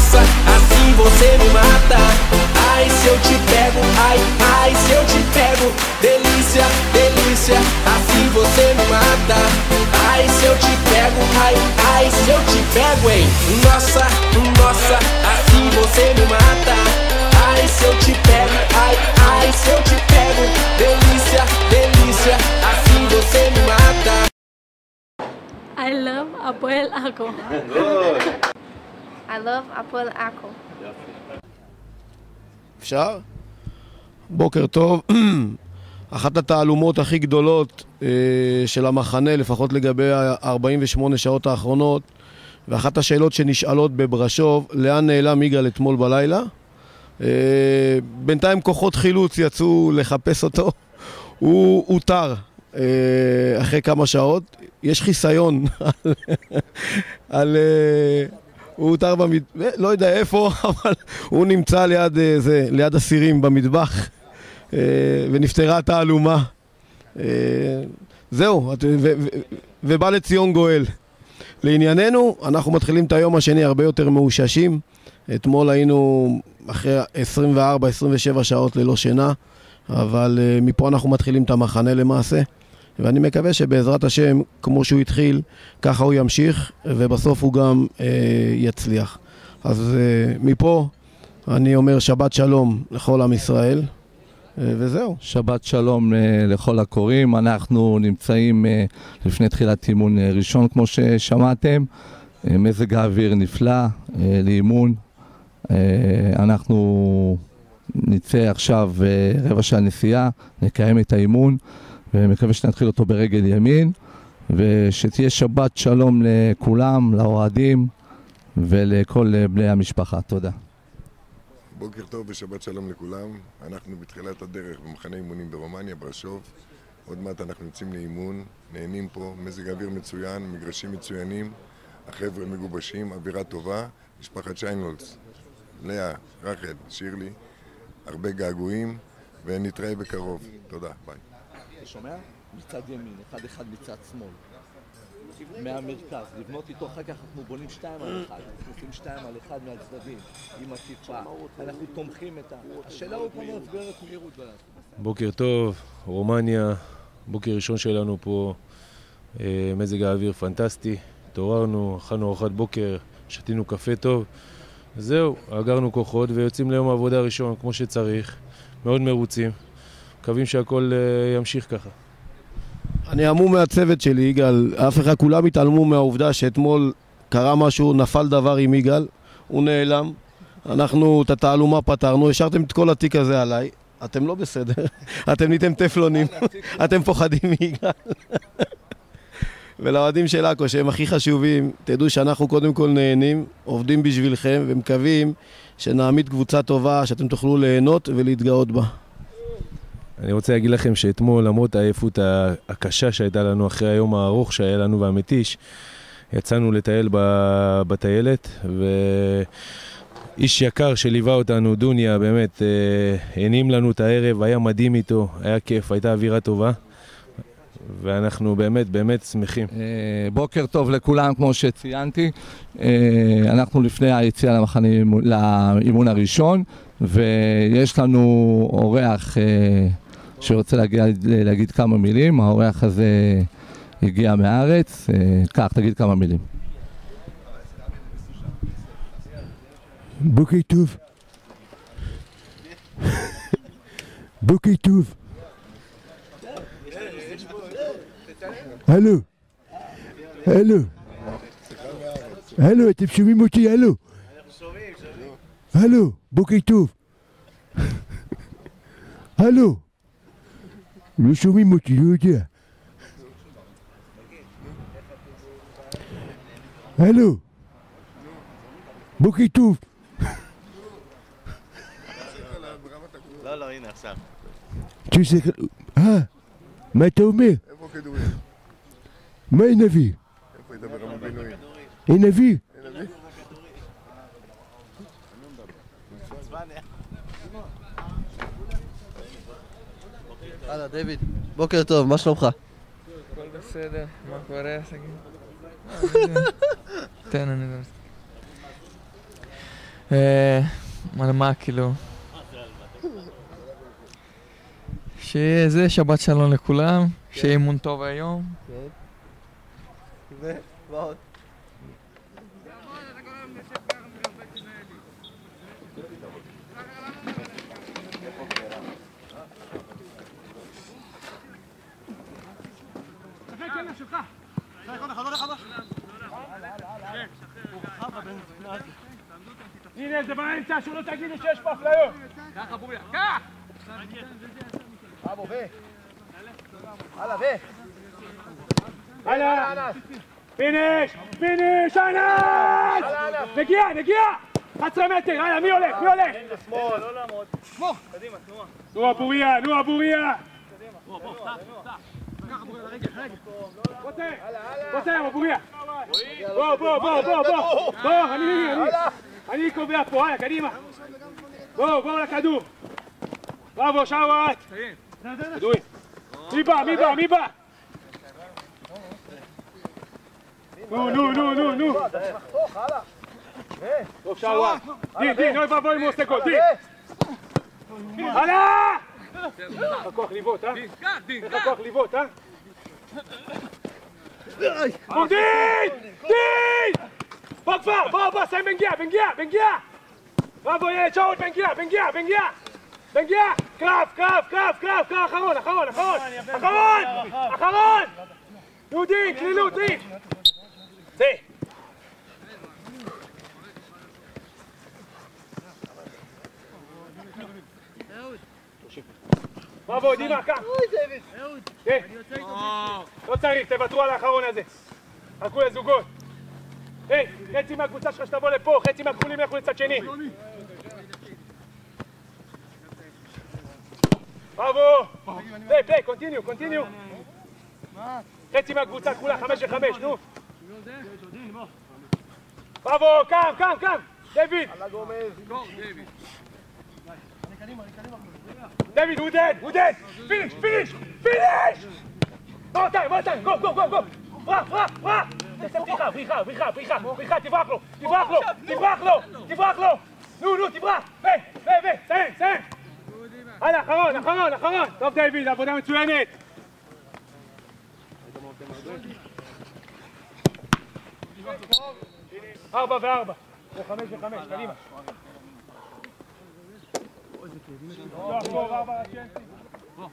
Nossa, assim você me mata. Ai, se eu te pego, ai, ai, se eu te pego. Delícia, delícia, assim você me mata. Ai, se eu te pego, ai, ai, se eu te pego, hein. Nossa, nossa, assim você me mata. Ai, se eu te pego, ai, ai, se eu te pego. Delícia, delícia, assim você me mata. I love הפועל עכו. I love הפועל עכו. אפשר? בוקר טוב. אחת התעלומות הכי גדולות של המחנה, לפחות לגבי 48 שעות האחרונות, ואחת השאלות שנשאלות בברשוב, לאן נעלם יגאל אתמול בלילה? בינתיים כוחות חילוץ יצאו לחפש אותו. הוא אותר אחרי כמה שעות. יש חיסיון על הוא אותר לא יודע איפה, אבל הוא נמצא ליד הסירים במטבח, ונפטרה התעלומה. זהו, ובא לציון גואל. לענייננו, אנחנו מתחילים את היום השני הרבה יותר מאוששים. אתמול היינו אחרי 24-27 שעות ללא שינה, אבל מפה אנחנו מתחילים את המחנה למעשה. ואני מקווה שבעזרת השם, כמו שהוא התחיל, ככה הוא ימשיך, ובסוף הוא גם יצליח. אז מפה אני אומר שבת שלום לכל עם ישראל, וזהו. שבת שלום לכל הקוראים. אנחנו נמצאים לפני תחילת אימון ראשון, כמו ששמעתם. מזג האוויר נפלא לאימון. אנחנו נצא עכשיו רבע שעה נסיעה, נקיים את האימון, ומקווה שנתחיל אותו ברגל ימין, ושתהיה שבת שלום לכולם, לאוהדים ולכל בני המשפחה. תודה. בוקר טוב ושבת שלום לכולם. אנחנו בתחילת הדרך במחנה אימונים ברומניה, ברשוב. עוד מעט אנחנו יוצאים לאימון, נהנים פה, מזג אוויר מצוין, מגרשים מצוינים, החבר'ה מגובשים, אווירה טובה, משפחת שיינולץ, לאה, רחל, שירלי, הרבה געגועים, ונתראה בקרוב. תודה, ביי. אתה שומע? מצד ימין, אחד מצד שמאל. מהמרכז, לבנות איתו, אחר כך אנחנו בונים 2 על 1, אנחנו עושים 2 על 1 מהצדדים, עם עקיפה, אנחנו תומכים את השאלה הוא פה מעצברת מהירות. בוקר טוב, רומניה, בוקר ראשון שלנו פה, מזג האוויר פנטסטי, התעוררנו, אכלנו ארוחת בוקר, שתינו קפה טוב, זהו, אגרנו כוחות ויוצאים ליום העבודה הראשון כמו שצריך, מאוד מרוצים, מקווים שהכל ימשיך ככה. אני המום מהצוות שלי, יגאל. אף אחד, כולם התעלמו מהעובדה שאתמול קרה משהו, נפל דבר עם יגאל, הוא נעלם. אנחנו את התעלומה פתרנו, השארתם את כל התיק הזה עליי. אתם לא בסדר, אתם ניתם טפלונים, אתם פוחדים מיגאל. ולאוהדים של עכו שהם הכי חשובים, תדעו שאנחנו קודם כל נהנים, עובדים בשבילכם ומקווים שנעמיד קבוצה טובה, שאתם תוכלו ליהנות ולהתגאות בה. אני רוצה להגיד לכם שאתמול, למרות העייפות הקשה שהייתה לנו אחרי היום הארוך שהיה לנו והמתיש, יצאנו לטייל בטיילת, ואיש יקר שליווה אותנו, דוניה, באמת, הענים לנו את הערב, היה מדהים איתו, היה כיף, הייתה אווירה טובה, ואנחנו באמת שמחים. בוקר טוב לכולם, כמו שציינתי, אנחנו לפני היציאה לאימון הראשון, ויש לנו אורח שרוצה להגיד כמה מילים. האורח הזה הגיע מהארץ. כך, תגיד כמה מילים. בוקר טוב. בוקר טוב. הלו. הלו. הלו, אתם שומעים אותי? הלו. הלו, בוקר טוב. הלו. לא שומעים אותי, לא יודע. הלו. בוקר טוב. לא, הנה עכשיו. מה אתה אומר? איפה כדורים? מה אין אוויר? איפה ידבר על הבינויים? אין אוויר? הלאה, דיוויד, בוקר טוב, מה שלומך? הכל בסדר, מה קורה? תן, אני לא... מה כאילו? שיהיה זה, שבת שלום לכולם, שיהיה אימון טוב היום. ועוד. הנה, זה באמצע, שלא תגידו שיש פה אפליות. ככה, בוריה, ככה! אבו, הלאה, הלאה! פיניש! פיניש! אנס! נגיע! 11 מטר, הלאה, מי הולך? לא לעמוד. סמוך! קדימה, תנועה. נו, הבוריה! בוא, בוריה! בוא, אני קובע פה, הלאה, קדימה! בוא לכדור! בראבו, שוואט! כדורי! מי בא? נו! טוב, שוואט! דין, אוי ואבוי אם הוא עושה גול, דין! הלאה! לך כוח ליבות, דין! בוא כבר, בוא, סיים בנגיע! בראבו, ילד, שאול, בנגיע! קרב, אחרון! נו, דין, כלילות, דין! זה! בראבו, דימה, קם! לא צריך, תוותרו על האחרון הזה. חכו לזוגות. היי, חצי מהקבוצה שלך שתבוא לפה, חצי מהכחולים ילכו לצד שני. בראבו! פליי, קונטיניו. חצי מהקבוצה כולה, 5 ו5, נו. בראבו, קם! דויד! דויד, עודד! פיניש! בוא, גו! ברח! תעשה בריחה, תברח לו! נו, תברח! סיים! הלאה, אחרון! טוב, דויד, עבודה מצוינת! ארבע וארבע, או 5 ו5, קדימה. בוא.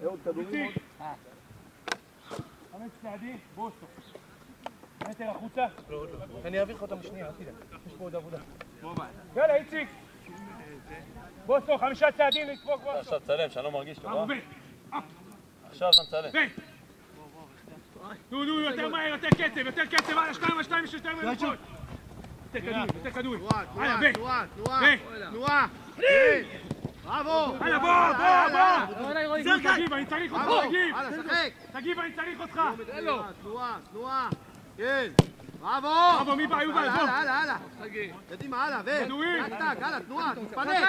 אהוד כדורים. 5 צעדים, בוסו. מטר החוצה. אני אעביר לך אותם בשנייה, אל תדאג. יש פה עוד עבודה. יאללה, איציק. בוסו, 5 צעדים לדפוק בוסו. עכשיו צלם, שאני לא מרגיש טוב. עכשיו אתה מצלם. נו, יותר מהר, יותר קצב, הלאה, 2 יש יותר מהר לפחות. יותר כדורי. תנועה. בראבו. הלאה, בוא. תגיב, אני צריך אותך. תנועה. כן. בראבו. בראבו, מי בא? יובל, בוא. הלאה. קדימה, הלאה, הלאה, תנועה, תתפנה.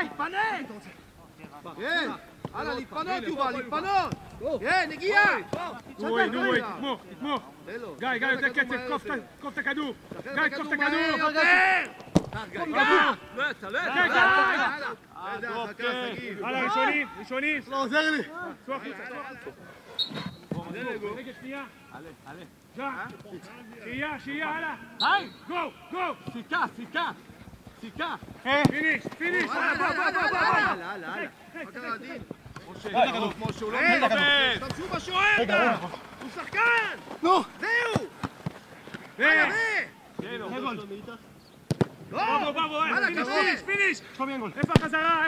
כן. הלאה, להתפנות, יובל, להתפנות! כן, נגיע! נורי, תתמוך! גיא, יותר קצב, קוף את הכדור! גיא, קוף את הכדור! לא יצא! הלאה, ראשונים! לא עוזר לי! רגע, שנייה! שהייה, הלאה! גו! סיכה! פיניש! הלאה! משהו לא מדבר! תמשו בשוער! הוא שחקן! נו! זהו! בוא! פיניש! איפה החזרה?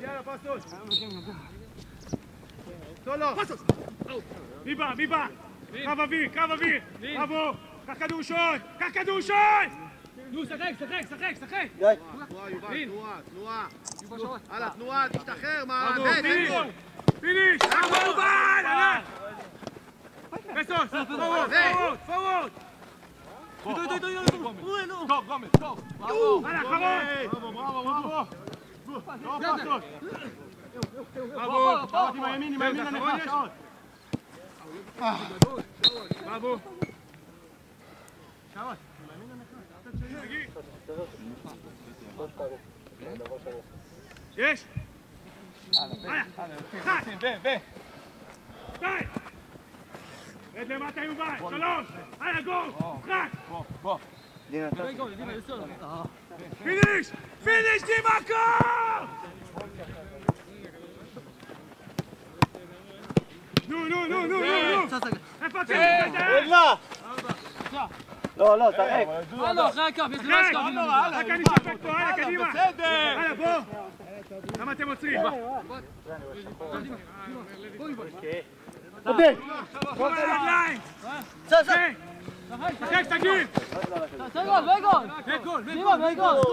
יאללה, פסוס! פסוס! מי בא? קו אוויר! בראבו! קח כדור שון! נו, שחק! תנועה! הלאה, תנועה, תשתחרר, מה? פיניש! מובן! הלאה! פסוס! פורוורד! טוב! הלאה, אחרון! בראבו! עם הימין, עם הימין הנכנס, שעוד. בראבו. שעוד. יש! הלאה! אחד! שתיים! רד למטה יובל! שלוש! הלאה גור! משחק! פיניש! פיניש דימקו! נו! איפה אתם? לא, תראה. הלו, אחרי הקו, יש לי משקה. רק אני שפק פה, הלאה, קדימה. הלאה, בוא. למה אתם עוצרים? עודד. בוא לרגליים. שחק, תגיב. גול.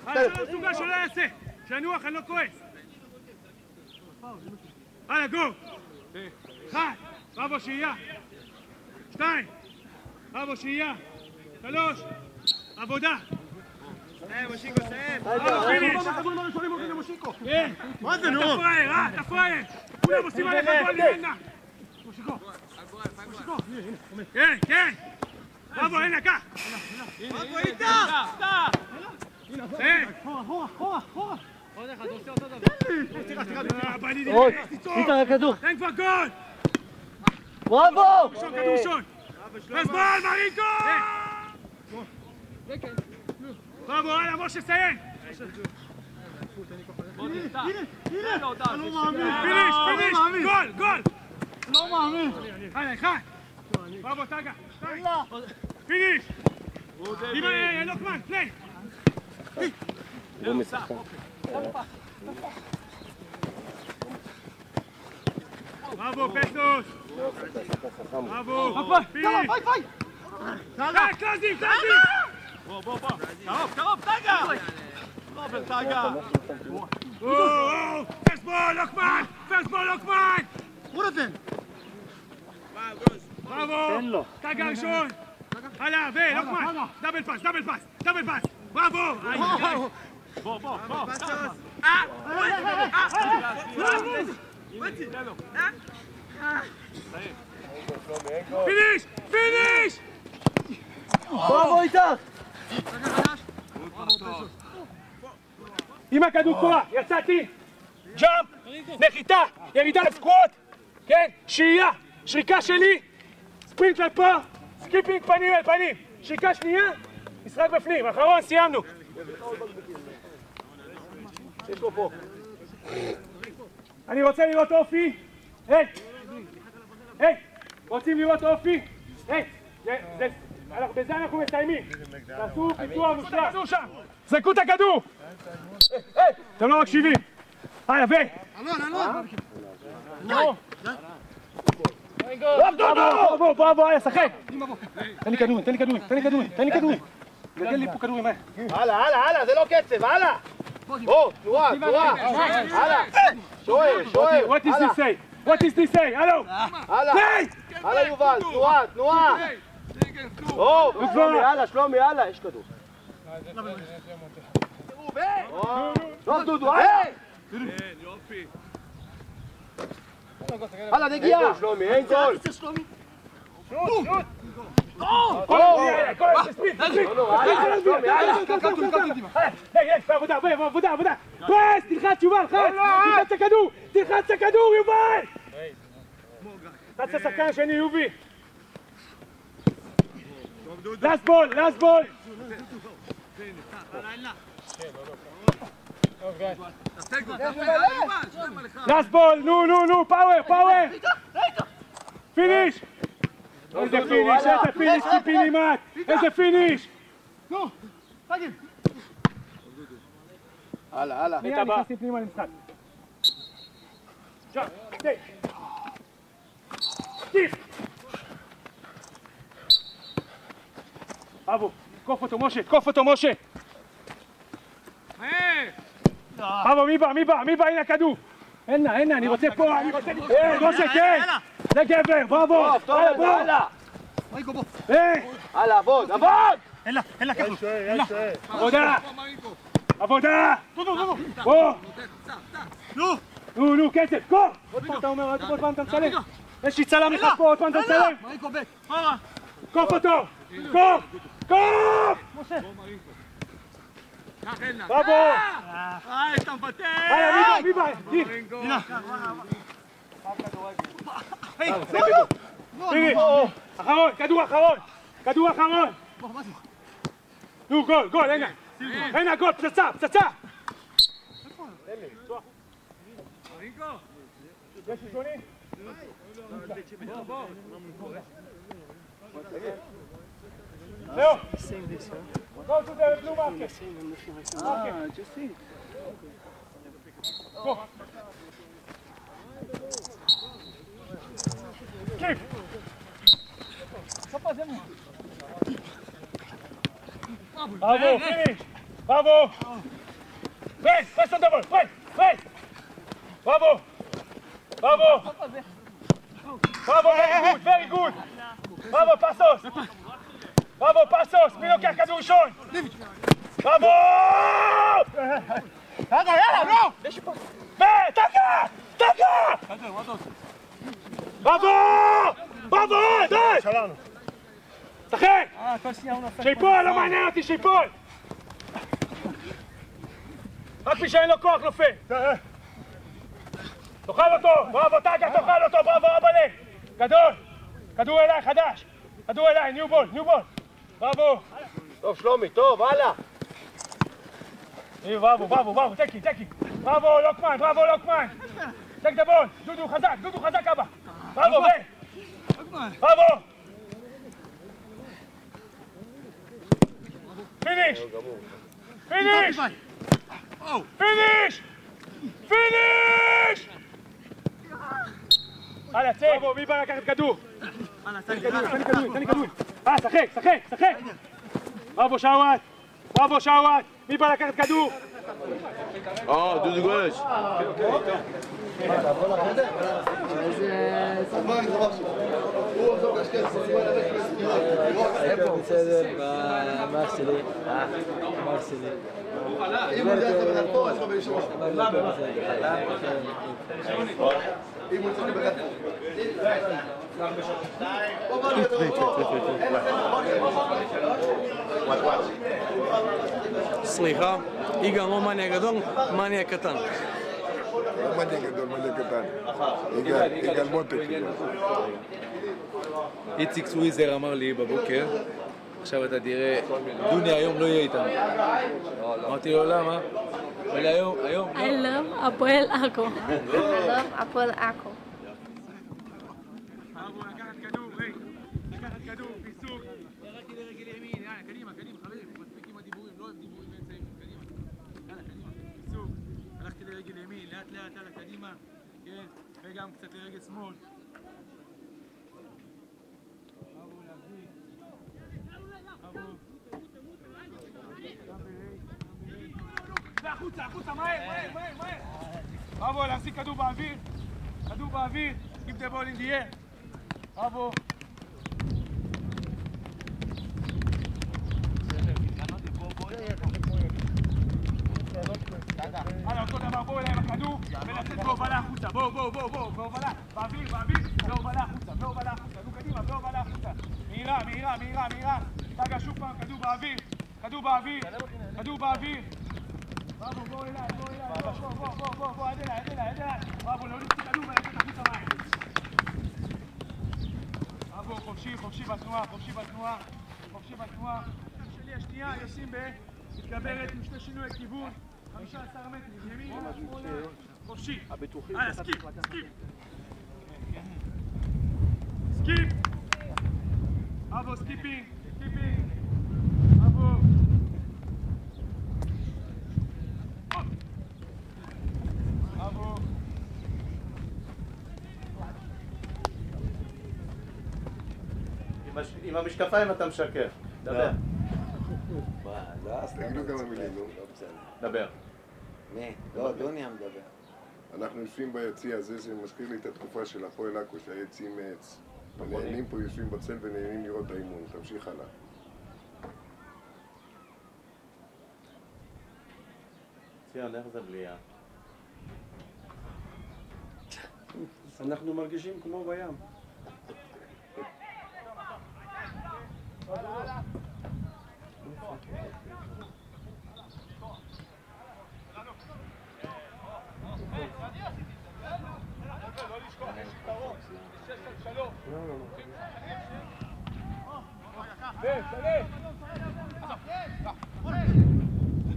הלאה, סוגה שלא יעשה. שינוח, אני לא כועס. הלאה, גו. אחד. בראבו שהייה. שתיים. בראבו שהייה. שלוש. עבודה. מושיקו, סיים. פיניש. מה זה נו? אתה פראייר. כולם עושים עליך גול לימנה. מושיקו. כן. בראבו, הנה, קח. בראבו, איתה. סיים. אחורה. עוד אחד, עושה אותו דבר. איתה הכדור. תן כבר גול. בראבו! כדור ראשון. פסבול, מרינקו! בראבו, הלאה, משה, סיים. פיניש, גול. לא מאמין. הלאה, אחד. בראבו, טאגה. פיניש. לוקמן, פליי. בראבו, פסוס. בראבו. פיניש. קלאזי. בוא. קרוב, טאגה. טאגה. פסבול, לוקמן. רוטן. בראבו. טאגה ראשון. הלאה, ולוקמן. דאבל פס. בראבו. בוא. פיניש! בראבו איתך! עם הכדור תנועה, יצאתי! ג'אמפ! נחיתה! ירידה לסקווט! כן? שהייה! שריקה שלי! ספרינט לפה! סקיפינג פנים אל פנים! שריקה שנייה! משחק בפנים! אחרון, סיימנו! יש לו פה! אני רוצה לראות אופי! היי! רוצים לראות אופי? היי! בזה אנחנו מסיימים! תעשו פיתוח מושלם! זרקו את הכדור! אתם לא מקשיבים! הלאה, בוא, הלאה, שחק! תן לי כדורים! גלגל לי פה כדורים, הלאה, זה לא קצב, הלאה! בוא, תנועה, הלאה! שואל, What is this say? הלו! הלאה יובל, תנועה! שלומי, הלאה, יש כדור. טוב דודו, הלאה, נגיעה! שלומי, אין גול! עבודה! פרס, תלחץ יובל, תלחץ את הכדור, יובל! תלחץ את השחקן השני, יובי! לאסט בול! לאסט בול, נו, פאוור! פיניש! איזה פיניש קיפינימט! איזה פיניש! נו, תגיד! הלאה. מיד נכנסים פנימה למשחק. שם, טיף! אבו, תקוף אותו משה! אבו, מי בא? הנה הכדור! הנה, אני רוצה פה, משה, כן! זה גבר, בוא! הלאה, עבוד! אין לה כדור! עבודה! בוא! נו, קצב, קור! עוד פעם אתה אומר, עוד פעם אתה מצלם. יש לי צלם אחד פה, עוד פעם אתה מצלם. קוף אותו! קוף! קוף! בראבו! אתה מוותר! הלאה, מי בא? פיניש! אחרון, כדור אחרון! נו, גול, הנה, גול, פצצה! יש ראשוני? Leo, go to the blue market. Just see. Go. Keep. Bravo, finish. Bravo. Press on double. Press. Bravo. Very good. Bravo, פסוס! מי לוקח כדור ראשון? בראבו! יאללה, נו! טקה! בראבו! די! שחק! שיפול, לא מעניין אותי, שיפול! רק מי שאין לו כוח נופל! תאכל אותו! בראבו, טקה, תאכל אותו! בראבו, רבלה! גדול! כדור אליי, חדש! כדור אליי, ניו בול! בראבו! טוב, שלומי, טוב, הלאה! בראבו, טקי! בראבו, לוקמן! טק דבון! דודו חזק, אבא! בראבו, בראבו! פיניש! הלאה, צא! בראבו, מי בא לקחת כדור? תן לי כדור! שחק! בראבו, שוואט! מי בא לקחת כדור? דודו גולש. סליחה, יגאל לא מניה גדול, מניה קטן. לא מניה גדול, מניה קטן. יגאל מותק. איציק סוויזר אמר לי בבוקר, עכשיו אתה תראה, דוני היום לא יהיה איתנו. אמרתי לו למה? אבל היום... I love הפועל עכו. I love הפועל עכו. לקחת כדור, פיסוק. ירדתי לרגל ימין, יאללה, קדימה, חברים. מספיק עם הדיבורים, לא אוהב דיבורים באמצעים. קדימה. יאללה, קדימה, פיסוק. הלכתי לרגל ימין, לאט, יאללה, קדימה. כן, וגם קצת לרגל שמאל. בראבו, להביא. בראבו. החוצה, מהר. בראבו, להחזיק כדור באוויר. Keep the ball in the air. בראבו. הלאה, אותו דבר, בואו אליי עם הכדור ולצאת בהובלה החוצה, בואו, בהובלה, באוויר, בהובלה החוצה, נו קדימה, בהובלה החוצה, מהירה, תגה שוב פעם, כדור באוויר, בואו אליי, בואו, עד אליי, בואו, להוליד את הכדור ולצאת החוצה מים. בואו, חופשי בתנועה, שלי השנייה, יוסים מתגברת עם שני שינוי כיוון, 15 מטרים, ימין, שמאלה, חופשי. הלאה, סקיפ. בראבו, סקיפינג. בראבו. עם המשקפיים אתה משקר. דבר. תגידו כמה מילים, נו. דבר. מי? לא, דוניה מדבר. אנחנו יושבים ביציע הזה, זה מזכיר לי את התקופה של הפועל עכו, שהיציעים מעץ. הנהנים פה יושבים בצל ונהנים לראות את האימון. תמשיך הלאה. ציון, איך זה בלייה? אנחנו מרגישים כמו בים.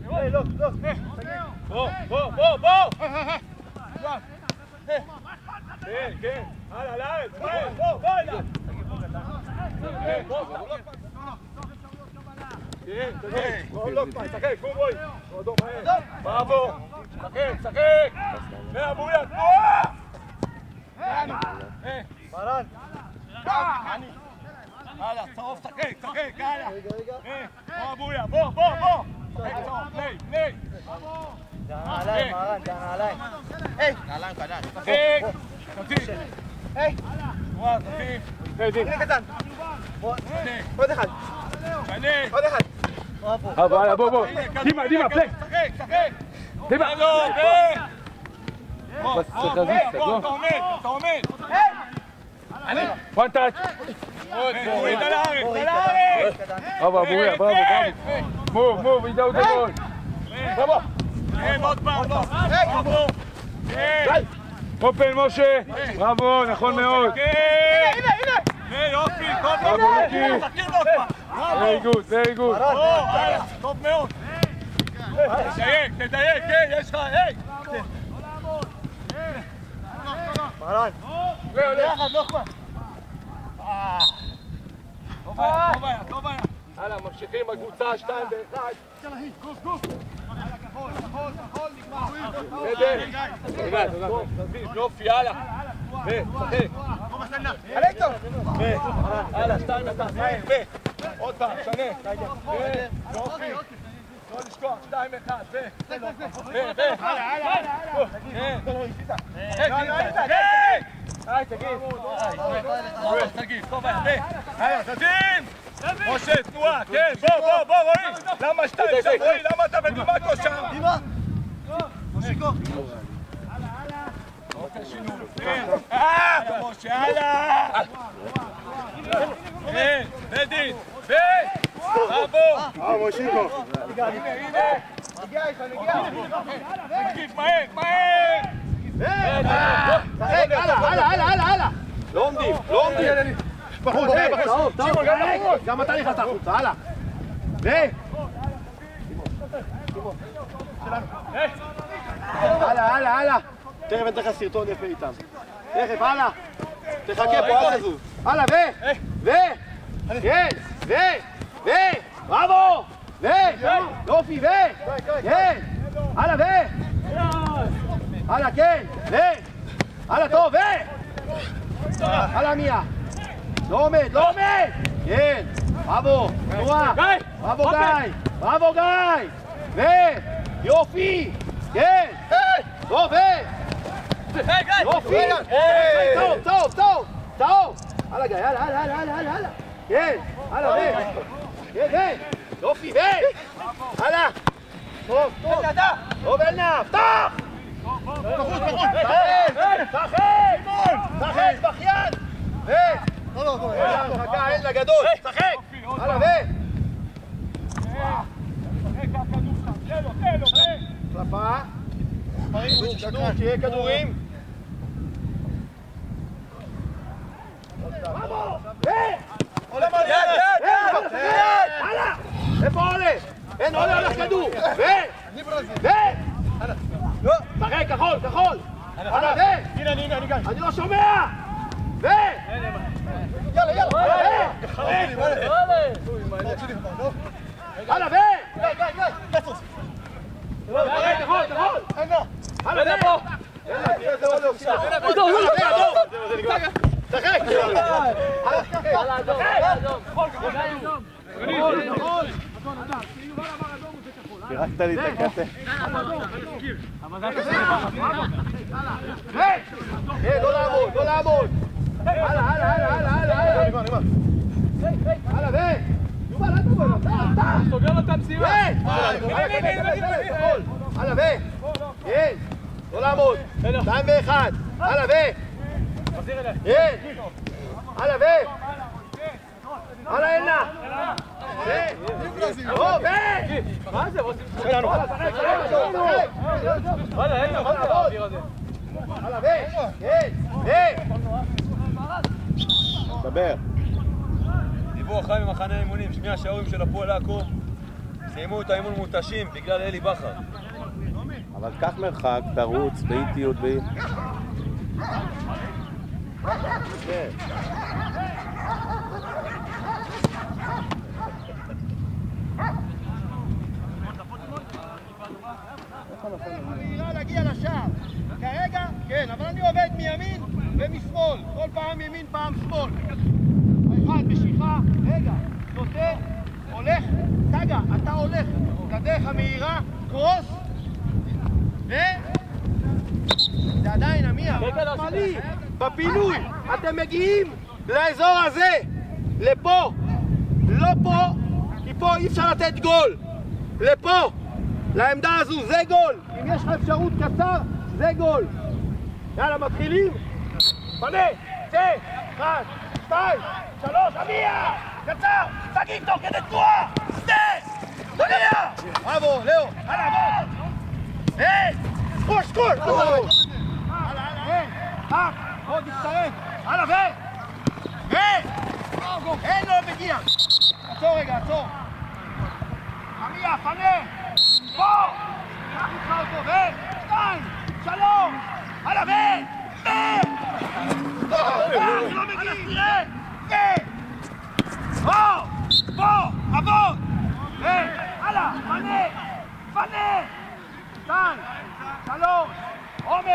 Hey, look, look. בוא! כן, הלאה, לארץ, בוא אליו. שחק, בואי. בראבו, שחק. ואבויה, תנועה! מרן. הלאה, צרוף, שחק, הלאה. בוא אבויה, בוא. פליי. נעליים, מרן, נעליים. היי! נעליים קטן. שחק, תמשיך. היי! וואו, תמשיך. הנה קטן. עוד אחד. עוד אחד. הלאה, בוא. דימה, פליי. שחק. דימה. בוא, אתה עומד. היי! one touch. תוריד על הארץ. אבויה, בראבו. move, without the ball. בוא. עוד פעם, בוא. אופן, משה. בראבו, נכון מאוד. הנה. יופי, טוב מאוד. very good. טוב מאוד. תדייק, כן, יש לך, היי. מרן. יחד, לא כבר. טוב היה. הלאה, ממשיכים בקבוצה 2 ו-1. גוף. כחול, נגמר. יופי, יאללה. ושחק. הלאה, 2 ו-1. עוד פעם, שנה. יופי. לא לשכוח, 2 ו-1. תגיד, טוב היה. תזין! משה, תנועה, כן, בוא, רואי! למה 2 שם, רואי? למה אתה בדימקו שם? דימה! מושיקו! משה, הלאה! בדין! בראבו! מושיקו! הנה! נגיף, מהר! הלאה! לא עומדים! בחוץ, גם אתה נכנס החוצה, הלאה! הלאה! תכף אני אתן לך סרטון יפה איתם. תכף, הלאה! תחכה פה, אל תזוז. הלאה, בראבו! יופי, כן! הלאה, הלאה, כן! הלאה, טוב, הלאה, מיה! לא עומד! כן! בראבו! תנועה! בראבו, גיא! יופי! כן! טוב, יופי! טוב! הלאה, גיא! הלאה! כן! הלאה, כן! יופי! הלאה! טוב, אלנף! טוב! שחק! בכיין! חכה, אין לגדול! שחק! הלאה, קלפה! שיהיה כדורים! איפה עולה? אין עולה, הולך כדור! שחק, כחול! הלאה, אני לא שומע! יאללה! הלאה, כחול! הלאה, בוא! שחק! פירקת לי את הקטע. לא לעמוד! הלאה! יובל, אל תבוא אליו! סוגר לו את המשימה! הלאה, כן! לא לעמוד! 2 ו-1! הלאה, הלאה ו... הלאה אלנה! מה זה? שלנו. וואלה, אין מה זה האוויר הזה. הלאה ו... דבר. דיווח חי ממחנה האימונים, שני השערים של הפועל עכו סיימו את האימון מותשים בגלל אלי בכר. אבל קח מרחק, תרוץ, באיטיות, מהירה להגיע לשער. כרגע, כן, אבל אני עובד מימין ומשמאל. כל פעם ימין, פעם שמאל. אחד, משיכה, רגע, נוטה, הולך, תגה, אתה הולך לדרך המהירה, קרוס, ו... זה עדיין המיה, שמאלי, בפינוי, אתם מגיעים לאזור הזה, לפה, לא פה, כי פה אי אפשר לתת גול, לפה, לעמדה הזו, זה גול, אם יש לך אפשרות קצר, זה גול. יאללה, מתחילים, פנה, צא, 1, 2, 3, המיה, קצר, סגים תוך כדי תנועה, שתה, דוניה, בראבו, לאו, הלאה, בוא, סקור, הלאה, עוד יצטרף, הלאה, אין לו מגיע, עצור רגע, עצור, המיה, פנה, בוא, קח איתך אותו, 2, 3, הלאה, לא מגיעים, תראה, בוא, עבוד, הלאה, פנה, 2, 3, עומק,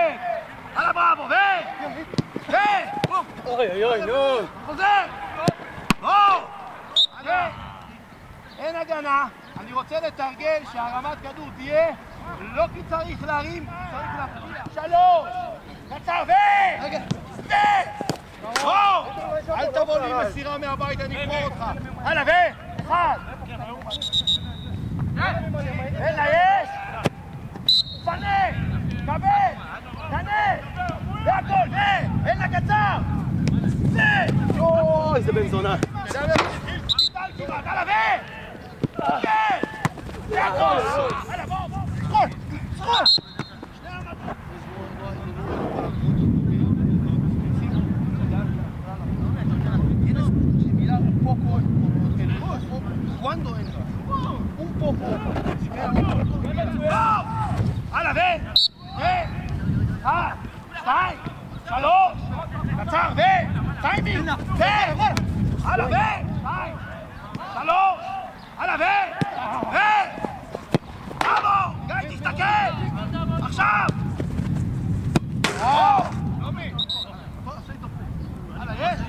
הלאה בראבו, אוי, נו. חוזר, אין הגנה, אני רוצה לתרגל שהרמת כדור תהיה, לא כי צריך להרים, צריך להפתיע. 3, קצר, אל תבוא לי מסירה מהבית, אני אגמור אותך. הלאה, 1, אלא יש, פנה, קבל, תנה, זה הכל, אין לה קצר, אוי, איזה בן זונה. הלאה, זה הכל, הלאה, בוא, סחול. Cuando entra, un poco, הלאה, שתיים, 3, קצר, טיימינג, הלאה, 2, 3, הלאה, בראבו, גיא, תסתכל, עכשיו, הלאה, יש?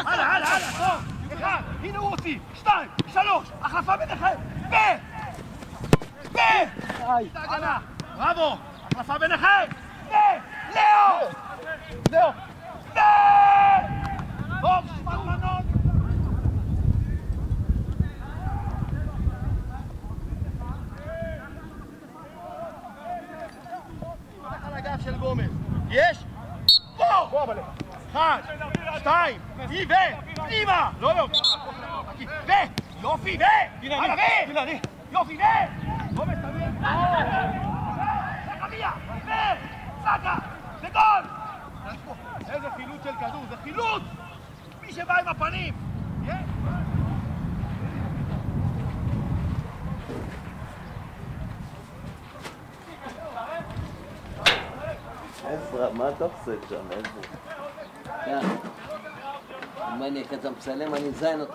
הלאה, טוב, 1, הנה הוא הוציא, 2, 3, החלפה ביניכם, הגנה, בראבו, החלפה ביניכם, לאו, טוב, שפת מנות. הולך על הגב של גומר, יש? בוא! 1, 2, פנימה! לא, יופי, הלאה, יופי, גומר, תמיד, סקמיה, סקה, זה גול! איזה חילוץ של כדור, זה חילוץ! מי שבא עם הפנים! עזרא, מה אתה עושה שם, עזרא? אם אני כזה מצלם, אני אזיין אותך.